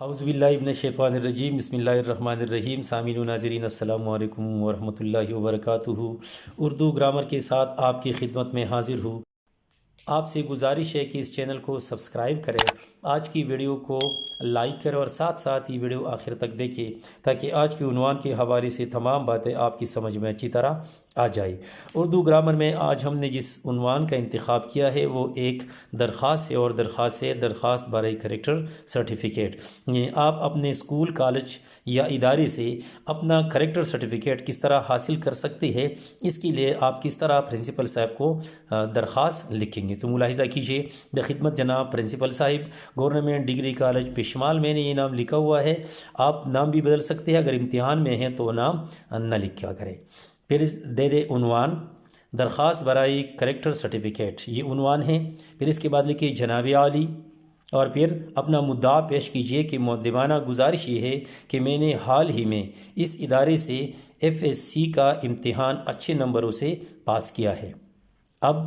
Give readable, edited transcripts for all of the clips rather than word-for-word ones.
اعوذ باللہ من الشیطان الرجیم، بسم اللہ الرحمن الرحیم۔ سامعین و ناظرین، السلام علیکم ورحمۃ اللہ وبرکاتہ۔ اردو گرامر کے ساتھ آپ کی خدمت میں حاضر ہوں۔ آپ سے گزارش ہے کہ اس چینل کو سبسکرائب کریں، آج کی ویڈیو کو لائک کریں اور ساتھ ساتھ ہی ویڈیو آخر تک دیکھیں تاکہ آج کے عنوان کے حوالے سے تمام باتیں آپ کی سمجھ میں اچھی طرح آ جائے۔ اردو گرامر میں آج ہم نے جس عنوان کا انتخاب کیا ہے وہ ایک درخواست ہے، اور درخواست برائے کریکٹر سرٹیفکیٹ۔ آپ اپنے اسکول، کالج یا ادارے سے اپنا کریکٹر سرٹیفکیٹ کس طرح حاصل کر سکتے ہیں، اس کے لیے آپ کس طرح پرنسپل صاحب کو درخواست لکھیں گے۔ تو ملاحظہ کیجیے، بخدمت جناب پرنسپل صاحب، گورنمنٹ ڈگری کالج پشمال، میں نے یہ نام لکھا ہوا ہے، آپ نام بھی بدل سکتے ہیں، اگر امتحان میں ہیں تو نام نہ لکھا کریں۔ پھر دے دے عنوان، درخواست برائے کریکٹر سرٹیفکیٹ، یہ عنوان ہے۔ پھر اس کے بعد لکھیے جناب عالی، اور پھر اپنا مدعا پیش کیجئے کہ مؤدبانہ گزارش یہ ہے کہ میں نے حال ہی میں اس ادارے سے FSC کا امتحان اچھے نمبروں سے پاس کیا ہے۔ اب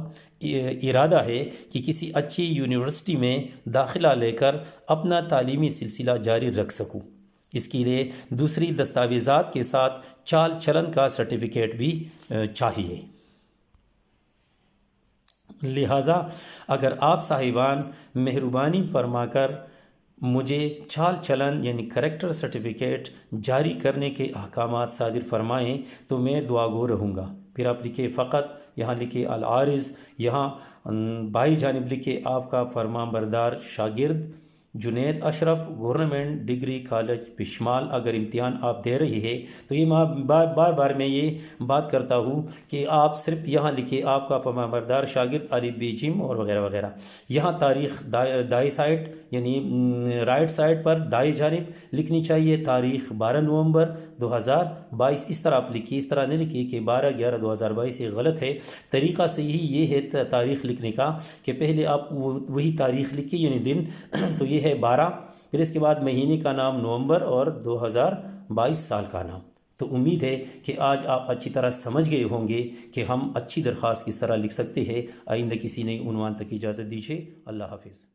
ارادہ ہے کہ کسی اچھی یونیورسٹی میں داخلہ لے کر اپنا تعلیمی سلسلہ جاری رکھ سکوں۔ اس کے لیے دوسری دستاویزات کے ساتھ چال چلن کا سرٹیفکیٹ بھی چاہیے۔ لہٰذا اگر آپ صاحبان مہربانی فرما کر مجھے چال چلن یعنی کریکٹر سرٹیفکیٹ جاری کرنے کے احکامات صادر فرمائیں تو میں دعا گو رہوں گا۔ پھر آپ لکھیں فقط، یہاں لکھیں العارض، یہاں بائیں جانب لکھیں آپ کا فرمان بردار شاگرد جنید اشرف، گورنمنٹ ڈگری کالج پشمال۔ اگر امتحان آپ دے رہے ہیں تو یہ بار بار میں یہ بات کرتا ہوں کہ آپ صرف یہاں لکھیں آپ کا فرمان بردار شاگرد علی بی جم اور وغیرہ وغیرہ۔ یہاں تاریخ دائیں سائڈ یعنی رائٹ سائڈ پر دائیں جانب لکھنی چاہیے، تاریخ 12 نومبر 2022۔ اس طرح آپ لکھیے، اس طرح نہیں لکھیے کہ 12/11/2022، یہ غلط ہے۔ طریقہ صحیح یہ ہے تاریخ لکھنے کا کہ پہلے آپ وہی تاریخ لکھیے یعنی دن، تو یہ ہے 12، پھر اس کے بعد مہینے کا نام نومبر اور 2022 سال کا نام۔ تو امید ہے کہ آج آپ اچھی طرح سمجھ گئے ہوں گے کہ ہم اچھی درخواست کس طرح لکھ سکتے ہیں۔ آئندہ کسی نئی عنوان تک اجازت دیجیے۔ اللہ حافظ۔